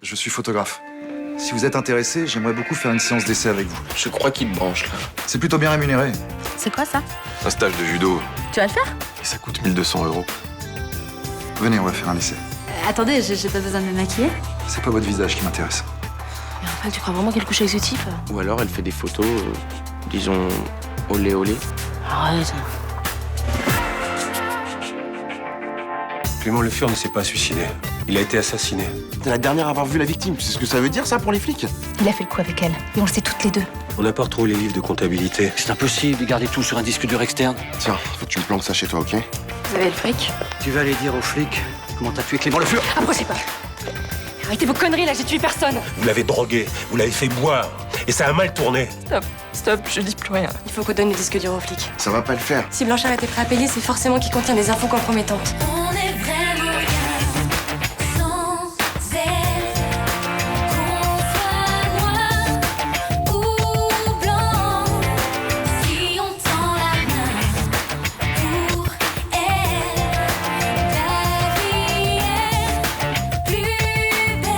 je suis photographe. Si vous êtes intéressé, j'aimerais beaucoup faire une séance d'essai avec vous. Je crois qu'il te branche, là. C'est plutôt bien rémunéré. C'est quoi ça? Un stage de judo. Tu vas le faire? Et ça coûte 1 200 €. Venez, on va faire un essai. Attendez, j'ai pas besoin de me maquiller. C'est pas votre visage qui m'intéresse. Mais Raphaël, tu crois vraiment qu'elle couche avec ce type? Ou alors elle fait des photos, disons, olé olé. Arrête. Clément Le Fur ne s'est pas suicidé. Il a été assassiné. T'es la dernière à avoir vu la victime. Tu sais ce que ça veut dire, ça, pour les flics? Il a fait le coup avec elle. Et on le sait toutes les deux. On n'a pas retrouvé les livres de comptabilité. C'est impossible de garder tout sur un disque dur externe. Tiens, faut que tu me planques ça chez toi, ok? Vous avez le fric? Tu vas aller dire aux flics comment t'as tué Clément Le Fur. Approchez pas. Arrêtez vos conneries là, j'ai tué personne. Vous l'avez drogué, vous l'avez fait boire. Et ça a mal tourné. Stop, je dis plus rien. Il faut qu'on donne le disque dur aux flics. Ça va pas le faire. Si Blanchard était prêt à payer, c'est forcément qu'il contient des infos compromettantes. On est vraiment bien sans elle. Qu'on soit noir ou blanc, si on tend la main pour elle, la vie est plus belle.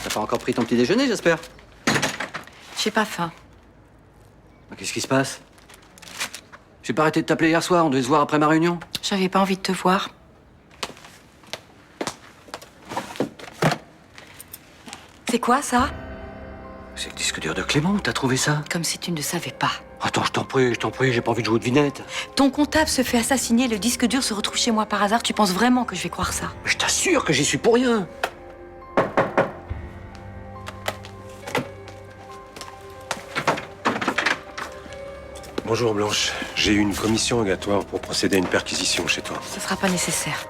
T'as pas encore pris ton petit déjeuner, j'espère. J'ai pas faim. Qu'est-ce qui se passe? J'ai pas arrêté de t'appeler hier soir, on devait se voir après ma réunion. J'avais pas envie de te voir. C'est quoi ça? C'est le disque dur de Clément, t'as trouvé ça? Comme si tu ne savais pas. Attends, je t'en prie, j'ai pas envie de jouer de vinette. Ton comptable se fait assassiner, le disque dur se retrouve chez moi par hasard. Tu penses vraiment que je vais croire ça? Je t'assure que j'y suis pour rien. Bonjour Blanche. J'ai eu une commission rogatoire pour procéder à une perquisition chez toi. Ce sera pas nécessaire.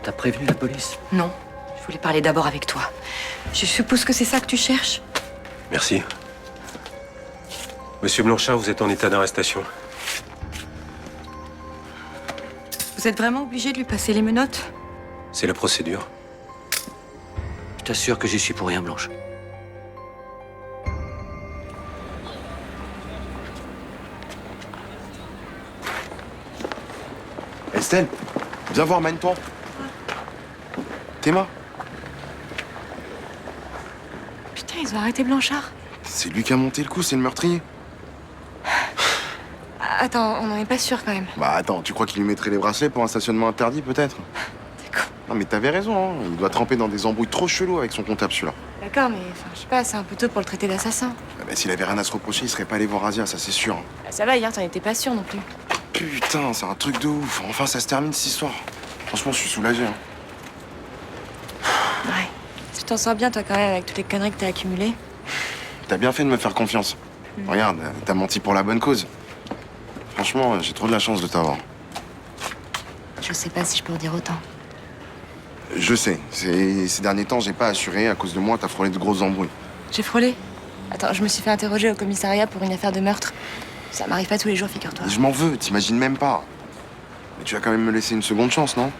T'as prévenu la police? Non. Je voulais parler d'abord avec toi. Je suppose que c'est ça que tu cherches? Merci. Monsieur Blanchard, vous êtes en état d'arrestation. Vous êtes vraiment obligé de lui passer les menottes? C'est la procédure. Je t'assure que j'y suis pour rien, Blanche. Estelle, viens voir, mène-toi. Théma, Putain, ils ont arrêté Blanchard. c'est lui qui a monté le coup, c'est le meurtrier. Attends, on n'en est pas sûr quand même. Bah attends, tu crois qu'il lui mettrait les bracelets pour un stationnement interdit, peut-être? D'accord. Non mais t'avais raison, hein. Il doit tremper dans des embrouilles trop chelous avec son comptable, celui-là. D'accord, mais enfin, je sais pas, c'est un peu tôt pour le traiter d'assassin. Ah bah, s'il avait rien à se reprocher, il serait pas allé voir Asia, ça c'est sûr. Hein. Ah, ça va, hier, t'en étais pas sûr non plus. Putain, c'est un truc de ouf. Enfin, ça se termine cette histoire. Franchement, je suis soulagé. Hein. Ouais. Tu t'en sors bien, toi, quand même, avec toutes les conneries que t'as accumulées. T'as bien fait de me faire confiance. Regarde, t'as menti pour la bonne cause. Franchement, j'ai trop de la chance de t'avoir. Je sais pas si je peux en dire autant. Je sais, ces derniers temps, j'ai pas assuré. À cause de moi, t'as frôlé de grosses embrouilles. J'ai frôlé. Attends, je me suis fait interroger au commissariat pour une affaire de meurtre. Ça m'arrive pas tous les jours, figure-toi. Je m'en veux, t'imagines même pas. Mais tu vas quand même me laisser une seconde chance, non?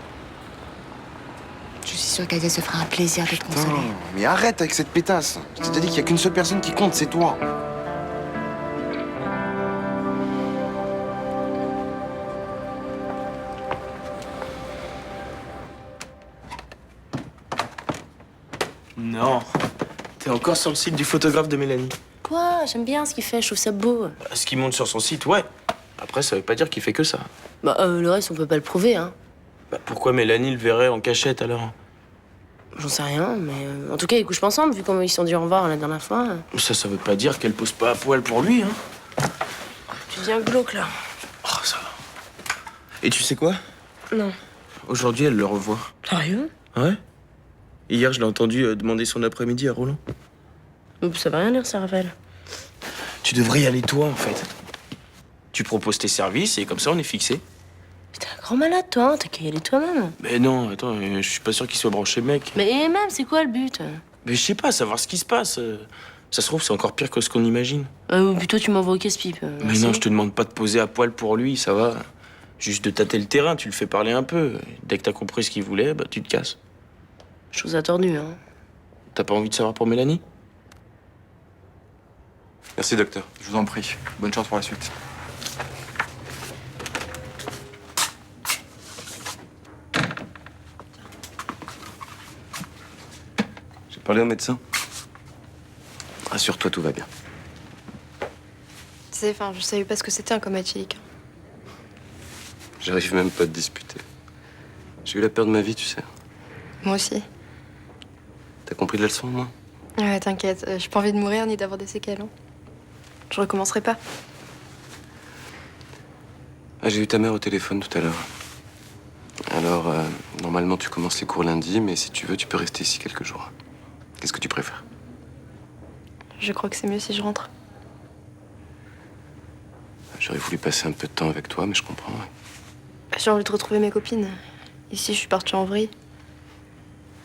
Je suis sûre qu'Asia se fera un plaisir de te Putain, consoler. mais arrête avec cette pétasse. Je t'ai dit qu'il y a qu'une seule personne qui compte, c'est toi. Non. T'es encore sur le site du photographe de Mélanie. Quoi? J'aime bien ce qu'il fait, je trouve ça beau. Ce qu'il monte sur son site, ouais. Après, ça veut pas dire qu'il fait que ça. Bah, le reste, on peut pas le prouver, hein. Bah, pourquoi Mélanie le verrait en cachette alors? J'en sais rien, mais en tout cas, ils couchent pas ensemble, vu comment ils se sont dit au revoir la dernière fois. Ça veut pas dire qu'elle pose pas à poil pour lui, hein. Tu deviens glauque, là. Oh, ça va. Et tu sais quoi? Non. Aujourd'hui, elle le revoit. Sérieux? Ouais. Hier, je l'ai entendu demander son après-midi à Roland. Oups, ça va rien dire, ça, Raphaël. Tu devrais y aller toi, en fait. Tu proposes tes services et comme ça, on est fixé. T'es un grand malade, toi, hein. T'as qu'à y aller toi-même. Mais non, attends, je suis pas sûr qu'il soit branché mec. Mais même, c'est quoi le but? Mais je sais pas, savoir ce qui se passe. Ça se trouve, c'est encore pire que ce qu'on imagine. Ou plutôt, tu m'envoies au casse-pipe. Mais merci. non, je te demande pas de poser à poil pour lui, ça va. Juste de tâter le terrain, tu le fais parler un peu. Dès que t'as compris ce qu'il voulait, bah tu te casses. Chose attendue, hein. T'as pas envie de savoir pour Mélanie? Merci, docteur. Je vous en prie. Bonne chance pour la suite. J'ai parlé au médecin. Rassure-toi, tout va bien. Tu sais, enfin, je savais pas ce que c'était un coma éthylique. J'arrive même pas à te disputer. J'ai eu la peur de ma vie, tu sais. Moi aussi. T'as compris la leçon, moi? Ouais, t'inquiète, j'ai pas envie de mourir ni d'avoir des séquelles. Hein. Je recommencerai pas. Ah, j'ai eu ta mère au téléphone tout à l'heure. Alors, normalement, tu commences les cours lundi, mais si tu veux, tu peux rester ici quelques jours. Qu'est-ce que tu préfères? Je crois que c'est mieux si je rentre. J'aurais voulu passer un peu de temps avec toi, mais je comprends, ouais. J'ai envie de retrouver mes copines. Ici, je suis partie en vrille.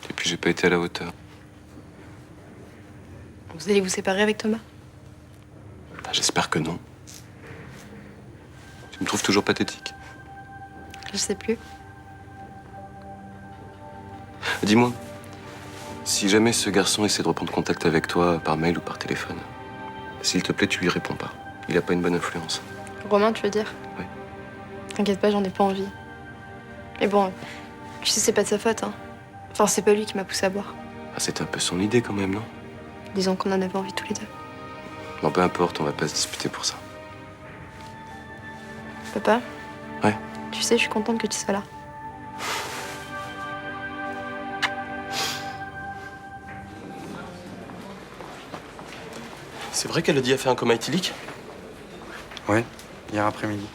Et puis, j'ai pas été à la hauteur. Vous allez vous séparer avec Thomas? Ah, j'espère que non. Tu me trouves toujours pathétique. Je sais plus. Dis-moi, si jamais ce garçon essaie de reprendre contact avec toi par mail ou par téléphone, s'il te plaît, tu lui réponds pas. Il a pas une bonne influence. Romain, tu veux dire? Oui. T'inquiète pas, j'en ai pas envie. Mais bon, tu sais, c'est pas de sa faute, hein. Enfin, c'est pas lui qui m'a poussé à boire. Ah, c'était un peu son idée quand même, non? Disons qu'on en avait envie tous les deux. Bon, peu importe, on va pas se disputer pour ça. Papa? Ouais. Tu sais, je suis contente que tu sois là. C'est vrai qu'Elodie a fait un coma éthylique? Ouais, hier après-midi.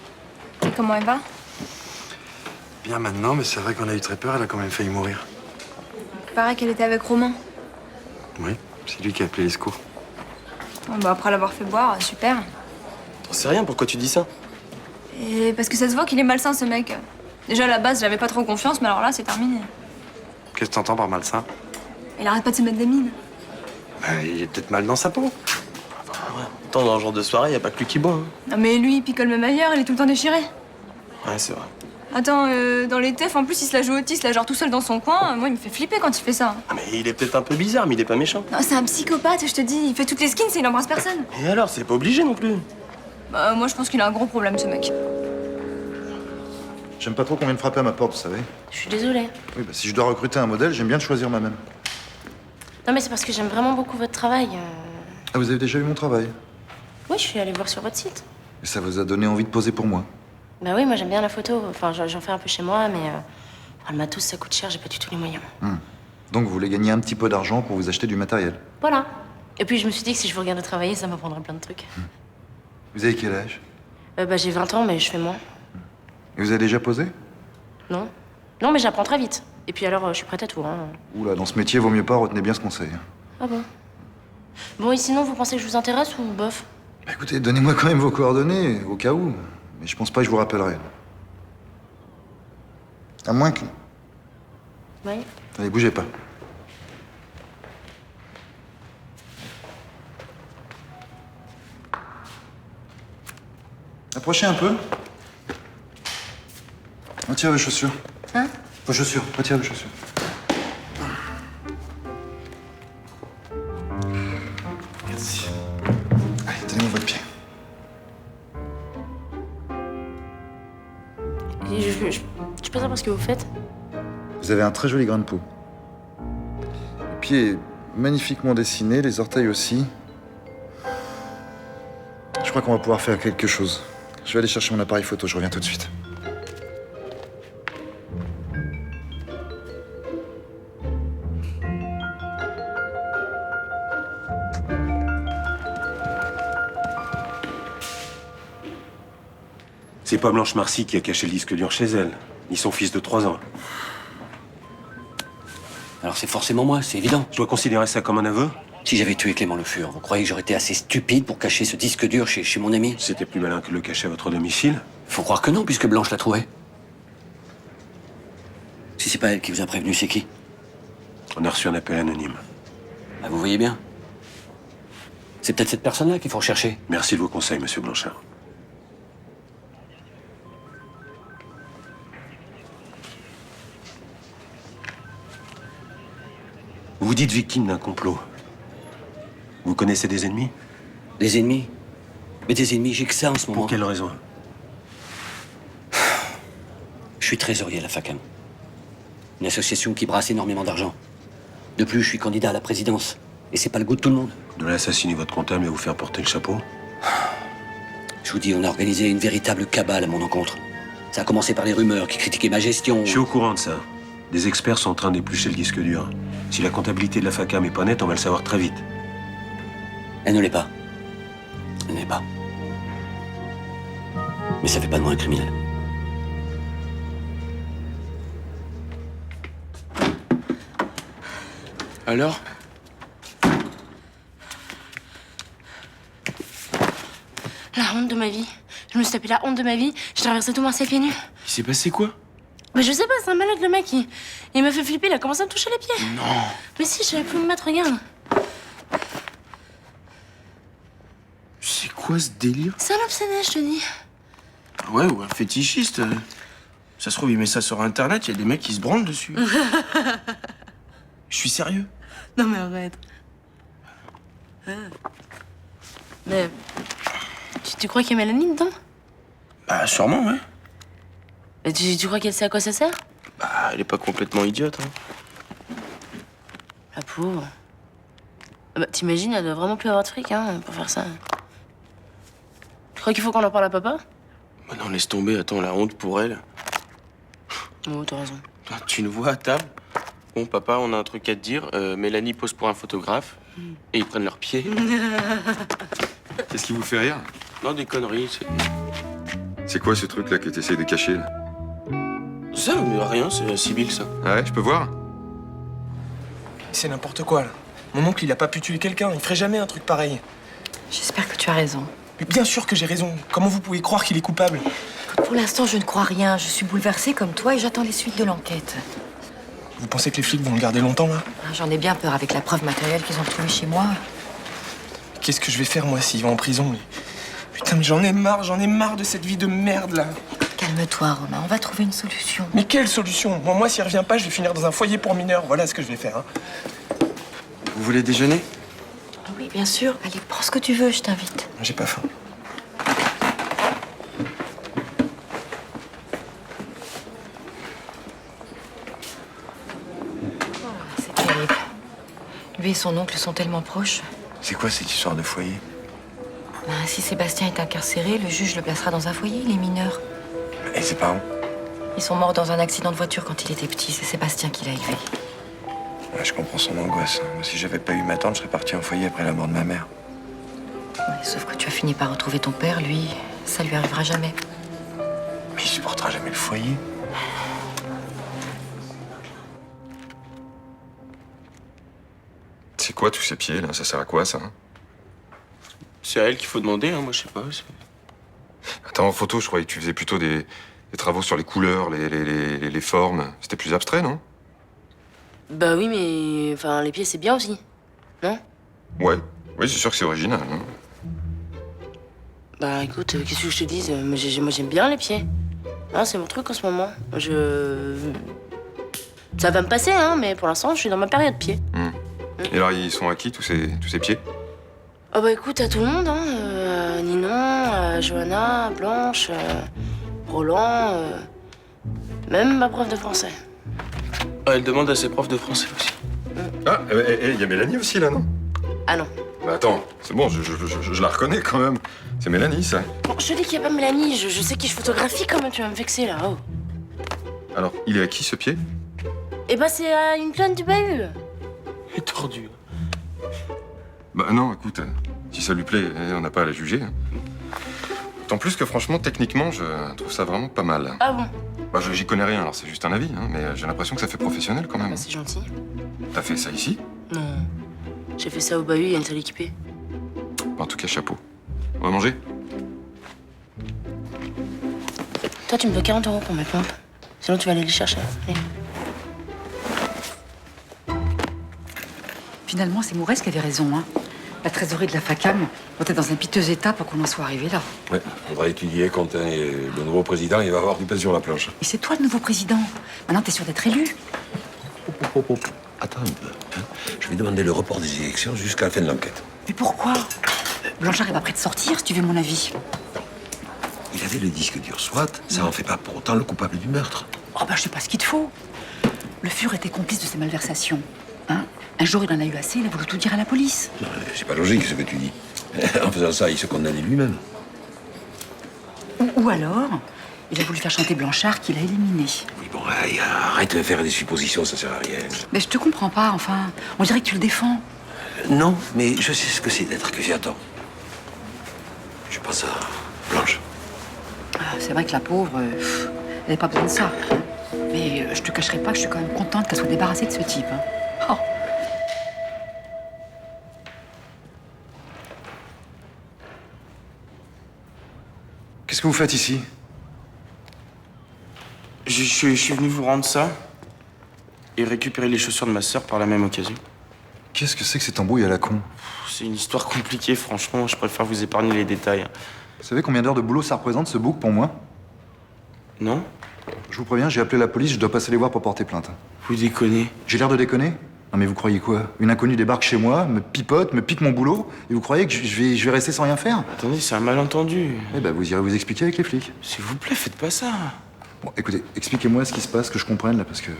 Et comment elle va? Bien maintenant, mais c'est vrai qu'on a eu très peur, elle a quand même failli mourir. Pareil qu'elle était avec Romain. Oui, c'est lui qui a appelé les secours. Bon, bah, après l'avoir fait boire, super. T'en sais rien, pourquoi tu dis ça? Et parce que ça se voit qu'il est malsain, ce mec. Déjà, à la base, j'avais pas trop confiance, mais alors là, c'est terminé. Qu'est-ce que t'entends par malsain? Il arrête pas de se mettre des mines. Il est peut-être mal dans sa peau. Attends, dans ce genre de soirée, y a pas que lui qui boit. Hein. Non, mais lui, il picole même ailleurs, il est tout le temps déchiré. Ouais, c'est vrai. Attends, dans les teufs, en plus, il se la joue autiste, là, genre tout seul dans son coin. Moi, il me fait flipper quand il fait ça. Ah, mais il est peut-être un peu bizarre, mais il est pas méchant. Non, c'est un psychopathe, je te dis. Il fait toutes les skins et il embrasse personne. Et alors, c'est pas obligé non plus. Bah, moi, je pense qu'il a un gros problème, ce mec. J'aime pas trop qu'on vienne frapper à ma porte, vous savez. Je suis désolée. Oui, bah, si je dois recruter un modèle, j'aime bien le choisir moi-même. Non, mais c'est parce que j'aime vraiment beaucoup votre travail. Ah, vous avez déjà eu mon travail? Oui, je suis allée voir sur votre site. Et ça vous a donné envie de poser pour moi? Bah oui, moi j'aime bien la photo. Enfin, j'en fais un peu chez moi, mais le matos, ça coûte cher, j'ai pas du tout les moyens. Donc vous voulez gagner un petit peu d'argent pour vous acheter du matériel. Voilà. Et puis je me suis dit que si je vous regardais travailler, ça m'apprendrait plein de trucs. Vous avez quel âge? Bah j'ai 20 ans, mais je fais moins. Et vous avez déjà posé? Non. Non, mais j'apprends très vite. Et puis alors, je suis prête à tout, hein. Oula, dans ce métier, vaut mieux pas, retenez bien ce conseil. Ah bon? Bon, et sinon, vous pensez que je vous intéresse ou bof? Bah, écoutez, donnez-moi quand même vos coordonnées, au cas où. Mais je pense pas que je vous rappellerai. À moins que... Oui. Allez, bougez pas. Approchez un peu. Retirez vos chaussures. Hein? Vos chaussures, retirez vos chaussures. Merci. Allez, donnez-moi votre pied. Et je peux savoir ce que vous faites? Vous avez un très joli grain de peau. Le pied est magnifiquement dessiné, les orteils aussi. Je crois qu'on va pouvoir faire quelque chose. Je vais aller chercher mon appareil photo, je reviens tout de suite. C'est pas Blanche Marcy qui a caché le disque dur chez elle, ni son fils de 3 ans. Alors c'est forcément moi, c'est évident. Je dois considérer ça comme un aveu? Si j'avais tué Clément Le Fur, vous croyez que j'aurais été assez stupide pour cacher ce disque dur chez mon ami? C'était plus malin que de le cacher à votre domicile. Faut croire que non, puisque Blanche l'a trouvé. Si c'est pas elle qui vous a prévenu, c'est qui? On a reçu un appel anonyme. Ah, vous voyez bien. C'est peut-être cette personne-là qu'il faut rechercher. Merci de vos conseils, monsieur Blanchard. Vous vous dites victime d'un complot. Vous connaissez des ennemis? Des ennemis? Mais des ennemis, j'ai que ça en ce moment. Pour quelle raison? Je suis trésorier à la FACAM. Une association qui brasse énormément d'argent. De plus, je suis candidat à la présidence. Et c'est pas le goût de tout le monde. De l'assassiner votre comptable et vous faire porter le chapeau? Je vous dis, on a organisé une véritable cabale à mon encontre. Ça a commencé par les rumeurs qui critiquaient ma gestion. Je suis au courant de ça. Des experts sont en train d'éplucher le disque dur. Si la comptabilité de la FACAM est pas nette, on va le savoir très vite. Elle ne l'est pas. Elle ne l'est pas. Mais ça fait pas de moi un criminel. Alors? La honte de ma vie. Je me suis tapé la honte de ma vie. J'ai traversé tout Marseille pieds nus. Il s'est passé quoi? Bah je sais pas, c'est un malade le mec. Il m'a fait flipper, il a commencé à me toucher les pieds. Non. Mais si, je savais plus me mettre, regarde. C'est quoi ce délire? C'est un obsédé, je te dis. Ouais, ou un fétichiste. Ça se trouve, il met ça sur Internet, il y a des mecs qui se branlent dessus. Je suis sérieux. Non mais arrête. Mais... Tu crois qu'il y a Mélanie dedans? Bah, sûrement, ouais. Et tu crois qu'elle sait à quoi ça sert? Bah, elle est pas complètement idiote, hein. La pauvre. Ah bah, t'imagines, elle doit vraiment plus avoir de fric, hein, pour faire ça. Tu crois qu'il faut qu'on en parle à papa? Bah non, laisse tomber, attends, la honte pour elle. Oh, t'as raison. Tu nous vois à table. Bon, papa, on a un truc à te dire. Mélanie pose pour un photographe. Et ils prennent leurs pieds. Qu'est-ce qui vous fait rire? Non, des conneries. C'est quoi ce truc-là que t'essayes de cacher, là? Ça, mais rien, c'est la Sibylle, ça. Ah ouais, je peux voir? C'est n'importe quoi, là. Mon oncle, il a pas pu tuer quelqu'un. Il ferait jamais un truc pareil. J'espère que tu as raison. Mais bien sûr que j'ai raison. Comment vous pouvez croire qu'il est coupable? Écoute, pour l'instant, je ne crois rien. Je suis bouleversée comme toi et j'attends les suites de l'enquête. Vous pensez que les flics vont le garder longtemps, là? J'en ai bien peur avec la preuve matérielle qu'ils ont trouvée chez moi. Qu'est-ce que je vais faire, moi, s'il va en prison, lui? Putain, mais j'en ai marre de cette vie de merde, là. Calme-toi, Romain. On va trouver une solution. Mais quelle solution? Moi, s'il revient pas, je vais finir dans un foyer pour mineurs. Voilà ce que je vais faire, hein. Vous voulez déjeuner? Oui, bien sûr. Allez, prends ce que tu veux, je t'invite. J'ai pas faim. C'est terrible. Lui et son oncle sont tellement proches. C'est quoi cette histoire de foyer? Ben, si Sébastien est incarcéré, le juge le placera dans un foyer, il est mineur. Et ses parents? Ils sont morts dans un accident de voiture quand il était petit. C'est Sébastien qui l'a élevé. Ouais, je comprends son angoisse. Moi, si j'avais pas eu ma tante, je serais parti en foyer après la mort de ma mère. Ouais, sauf que tu as fini par retrouver ton père. Lui, ça lui arrivera jamais. Mais il supportera jamais le foyer. C'est quoi tous ces pieds, là? Ça sert à quoi, ça? C'est à elle qu'il faut demander, hein, moi, je sais pas. Attends, en photo, je croyais que tu faisais plutôt des travaux sur les couleurs, les formes. C'était plus abstrait, non? Bah oui, mais... Enfin, les pieds, c'est bien aussi. Non? Ouais. Oui, c'est sûr que c'est original. Hein. Bah écoute, qu'est-ce que je te dise? Moi, j'aime bien les pieds. Hein, c'est mon truc en ce moment. Ça va me passer, hein, mais pour l'instant, je suis dans ma période pied. Et alors, ils sont à qui, tous ces pieds? Ah bah écoute, à tout le monde, hein. Ninon, Johanna, Blanche, Roland, même ma prof de français. Ah, elle demande à ses profs de français aussi. Ah, il y a Mélanie aussi, là, non? Ah non. Bah attends, c'est bon, je la reconnais quand même. C'est Mélanie, ça. Bon, je te dis qu'il n'y a pas Mélanie, je sais qui je photographie quand même, tu vas me vexer là. Oh. Alors, il est à qui, ce pied? Eh bah c'est à une plaine du bahut. Elle est tordue. Bah non, écoute, si ça lui plaît, on n'a pas à la juger. D'autant plus que franchement, techniquement, je trouve ça vraiment pas mal. Ah bon? Bah j'y connais rien, alors c'est juste un avis, hein, mais j'ai l'impression que ça fait professionnel quand même. Bah, c'est gentil. T'as fait ça ici? Non. J'ai fait ça au bahut, il y a une salle équipée. En tout cas, chapeau. On va manger? Toi, tu me dois 40 € pour mes pompes. Sinon, tu vas aller les chercher. Allez. Finalement, c'est Mourès qui avait raison, hein. La trésorerie de la FACAM doit être dans un piteux état pour qu'on en soit arrivé là. Ouais, on va étudier quand le nouveau président il va avoir du pain sur la planche. Et c'est toi le nouveau président. Maintenant, t'es sûr d'être élu. Attends un peu. Hein. Je vais demander le report des élections jusqu'à la fin de l'enquête. Mais pourquoi? Blanchard est pas prêt de sortir, si tu veux mon avis. Il avait le disque dur, soit, ça en fait pas pour autant le coupable du meurtre. Oh bah je sais pas ce qu'il te faut. Le Fur était complice de ses malversations. Hein? Un jour, il en a eu assez, il a voulu tout dire à la police. Non, c'est pas logique ce que tu dis. En faisant ça, il se condamnait lui-même. Ou alors, il a voulu faire chanter Blanchard qu'il a éliminé. Oui, bon, allez, arrête de faire des suppositions, ça sert à rien. Mais je te comprends pas, enfin. On dirait que tu le défends. Non, mais je sais ce que c'est d'être accusé à tort. Je pense à Blanche. Ah, c'est vrai que la pauvre, elle n'avait pas besoin de ça. Hein. Mais je te cacherai pas que je suis quand même contente qu'elle soit débarrassée de ce type. Hein. Oh. Qu'est-ce que vous faites ici? Je suis venu vous rendre ça et récupérer les chaussures de ma sœur par la même occasion. Qu'est-ce que c'est que cette embrouille à la con? C'est une histoire compliquée, franchement, je préfère vous épargner les détails. Vous savez combien d'heures de boulot ça représente, ce book, pour moi? Non? Je vous préviens, j'ai appelé la police, je dois passer les voir pour porter plainte. Vous déconnez. J'ai l'air de déconner? Non mais vous croyez quoi? Une inconnue débarque chez moi, me pipote, me pique mon boulot, et vous croyez que je vais rester sans rien faire? Attendez, c'est un malentendu. Eh ben, vous irez vous expliquer avec les flics. S'il vous plaît, faites pas ça. Bon, écoutez, expliquez-moi ce qui se passe, que je comprenne, là, parce que...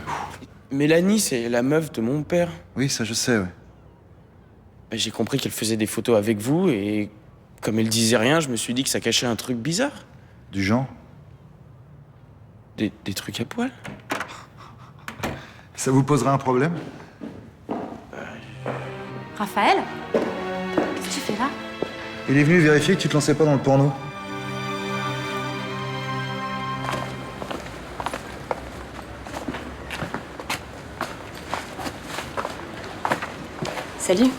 Mélanie, c'est la meuf de mon père. Oui, ça je sais, ouais. Bah, j'ai compris qu'elle faisait des photos avec vous, et comme elle disait rien, je me suis dit que ça cachait un truc bizarre. Du genre? Des trucs à poil. Ça vous poserait un problème? Raphaël? Qu'est-ce que tu fais là? Il est venu vérifier que tu te lançais pas dans le porno. Salut.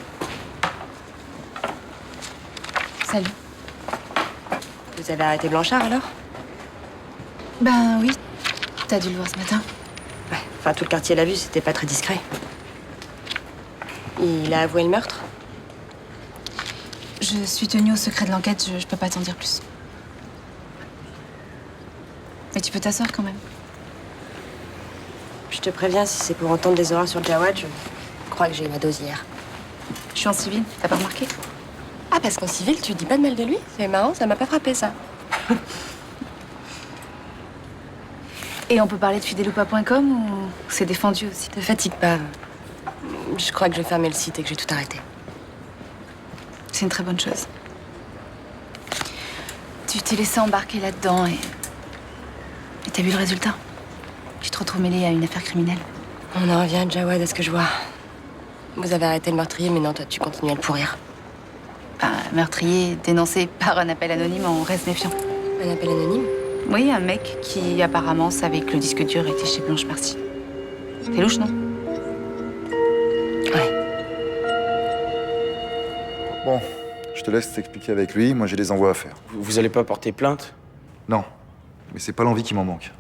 Salut. Vous avez arrêté Blanchard alors? Ben oui, t'as dû le voir ce matin. Ouais, enfin tout le quartier l'a vu, c'était pas très discret. Il a avoué le meurtre? Je suis tenue au secret de l'enquête, je peux pas t'en dire plus. Mais tu peux t'asseoir quand même. Je te préviens, si c'est pour entendre des horreurs sur Jawad, je crois que j'ai eu ma dose hier. Je suis en civil, t'as pas remarqué? Ah, parce qu'en civil, tu dis pas de mal de lui? C'est marrant, ça m'a pas frappé ça. Et on peut parler de fideloupa.com ou c'est défendu aussi? Te fatigue pas. Je crois que je vais fermer le site et que je vais tout arrêter. C'est une très bonne chose. Tu t'es laissé embarquer là-dedans et t'as vu le résultat? Tu te retrouves mêlé à une affaire criminelle. On en revient, Jawad, à ce que je vois. Vous avez arrêté le meurtrier, mais non, toi, tu continues à le pourrir. Meurtrier dénoncé par un appel anonyme, on reste méfiant. Un appel anonyme? Oui, un mec qui apparemment savait que le disque dur était chez Blanche Marcy. C'est louche, non? Ouais. Bon, je te laisse t'expliquer avec lui, moi j'ai des envois à faire. Vous allez pas porter plainte? Non, mais c'est pas l'envie qui m'en manque.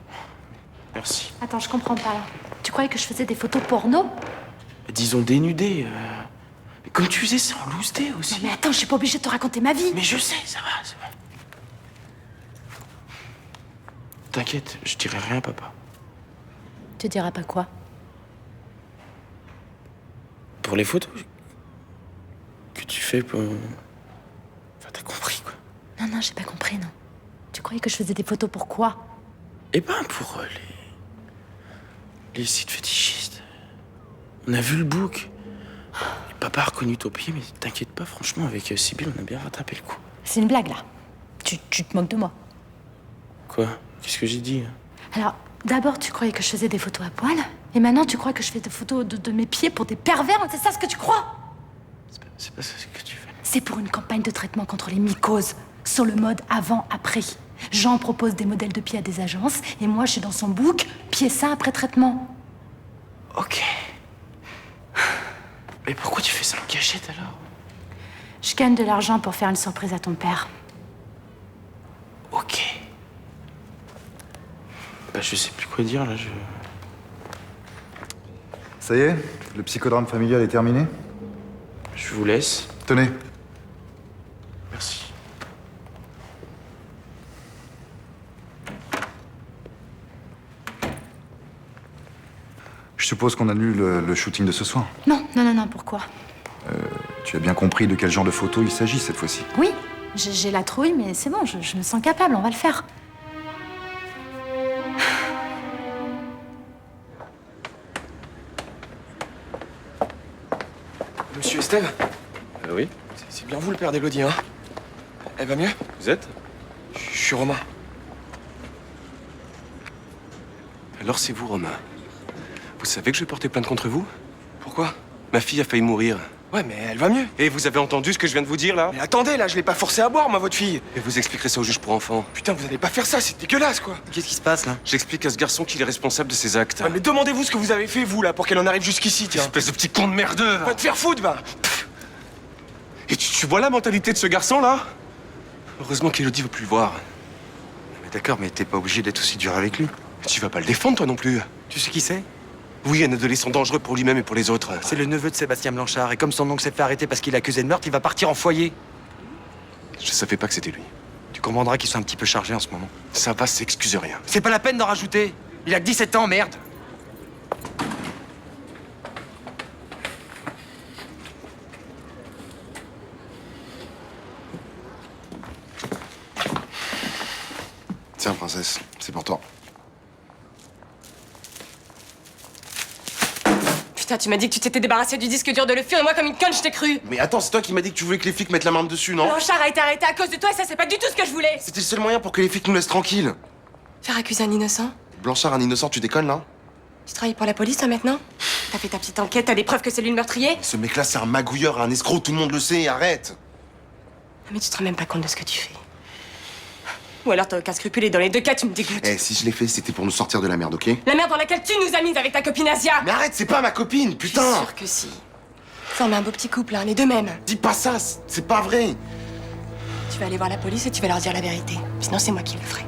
Merci. Attends, je comprends pas là. Tu croyais que je faisais des photos porno? Disons dénudé. Mais comme tu faisais, c'est en loose day aussi. Non, mais attends, je suis pas obligée de te raconter ma vie. Mais je sais, ça va, c'est bon. T'inquiète, je dirai rien, papa. Tu diras pas quoi? Pour les photos que tu fais pour... Enfin, t'as compris, quoi. Non, j'ai pas compris, non. Tu croyais que je faisais des photos pour quoi? Eh ben, pour les sites fétichistes. On a vu le book. Et papa a reconnu ton pied, mais t'inquiète pas, franchement, avec Sibylle, on a bien rattrapé le coup. C'est une blague, là. Tu te moques de moi. Quoi? Qu'est-ce que j'ai dit? Alors, d'abord, tu croyais que je faisais des photos à poil, et maintenant, tu crois que je fais des photos de mes pieds pour des pervers? C'est ça ce que tu crois? C'est pas ça ce que tu fais. C'est pour une campagne de traitement contre les mycoses, sur le mode avant-après. Jean propose des modèles de pieds à des agences, et moi, je suis dans son book, pieds sains après traitement. Ok. Mais pourquoi tu fais ça en cachette, alors? Je gagne de l'argent pour faire une surprise à ton père. Ok. Bah, je sais plus quoi dire, là, Ça y est, le psychodrame familial est terminé? Je vous laisse. Tenez. Merci. Je suppose qu'on annule le shooting de ce soir. Non, pourquoi? Tu as bien compris de quel genre de photo il s'agit cette fois-ci. Oui, j'ai la trouille, mais c'est bon, je me sens capable, on va le faire. Monsieur Estève, Oui. c'est bien vous le père d'Élodie, hein? Elle va mieux? Vous êtes? Je suis Romain. Alors c'est vous, Romain. Vous savez que je vais porter plainte contre vous? Pourquoi? Ma fille a failli mourir. Ouais, mais elle va mieux. Et vous avez entendu ce que je viens de vous dire, là? Mais attendez, là, je l'ai pas forcé à boire, moi, votre fille. Et vous expliquerez ça au juge pour enfants. Putain, vous allez pas faire ça, c'est dégueulasse, quoi. Qu'est-ce qui se passe là? J'explique à ce garçon qu'il est responsable de ses actes. Ouais, mais demandez-vous ce que vous avez fait, vous, là, pour qu'elle en arrive jusqu'ici, tiens. Espèce de petit con de merdeux, va. Va te faire foutre, va. Et tu vois la mentalité de ce garçon, là? Heureusement qu'Élodie veut plus le voir. Mais d'accord, mais t'es pas obligé d'être aussi dur avec lui. Tu vas pas le défendre, toi non plus. Tu sais qui c'est? Oui, un adolescent dangereux pour lui-même et pour les autres. C'est le neveu de Sébastien Blanchard, et comme son oncle s'est fait arrêter parce qu'il est accusé de meurtre, il va partir en foyer. Je savais pas que c'était lui. Tu comprendras qu'il soit un petit peu chargé en ce moment. Ça va, ça excuse rien. C'est pas la peine d'en rajouter. Il a que 17 ans, merde. Tiens, princesse, c'est pour toi. Putain, tu m'as dit que tu t'étais débarrassé du disque dur de Le Fur et moi, comme une conne, je t'ai cru. Mais attends, c'est toi qui m'as dit que tu voulais que les flics mettent la main dessus, non? Blanchard a été arrêté à cause de toi et ça, c'est pas du tout ce que je voulais. C'était le seul moyen pour que les flics nous laissent tranquilles. Faire accuser un innocent? Blanchard, un innocent, tu déconnes, là? Tu travailles pour la police, toi, maintenant? T'as fait ta petite enquête, t'as des preuves que c'est lui le meurtrier? Ce mec-là, c'est un magouilleur, un escroc, tout le monde le sait, arrête! Mais tu te rends même pas compte de ce que tu fais. Ou alors t'as aucun scrupule et dans les deux cas, tu me dégoûtes. Eh, si je l'ai fait, c'était pour nous sortir de la merde, ok? La merde dans laquelle tu nous as mises avec ta copine Asia! Mais arrête, c'est pas ma copine, putain! Je suis sûre que si. Ça, on est un beau petit couple, hein, les deux mêmes. Dis pas ça, c'est pas vrai! Tu vas aller voir la police et tu vas leur dire la vérité. Sinon, c'est moi qui le ferai.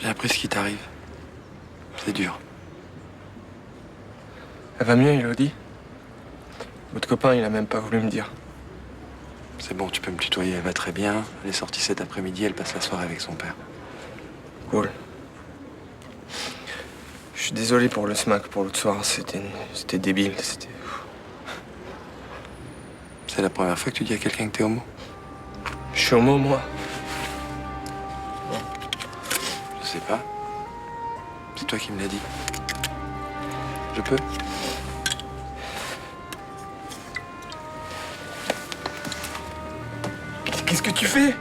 J'ai appris ce qui t'arrive. C'est dur. Elle va mieux, Élodie? Votre copain, il a même pas voulu me dire. C'est bon, tu peux me tutoyer, elle va très bien. Elle est sortie cet après-midi, elle passe la soirée avec son père. Cool. Je suis désolé pour le smack pour l'autre soir, c'était débile, c'était... C'est la première fois que tu dis à quelqu'un que t'es homo? Je suis homo, moi. Je sais pas. C'est toi qui me l'as dit. Je peux? Qu'est-ce que tu fais?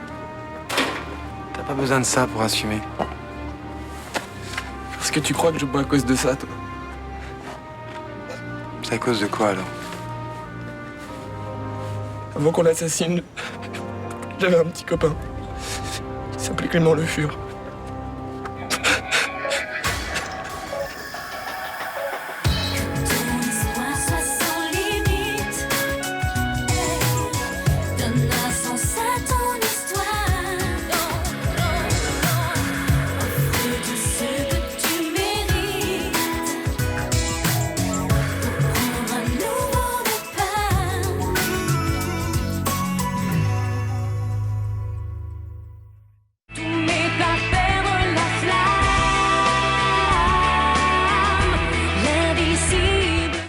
T'as pas besoin de ça pour assumer. Est-ce que tu crois que je bois à cause de ça, toi? C'est à cause de quoi, alors? Avant qu'on l'assassine, j'avais un petit copain. Il s'appelait Clément Le Fur.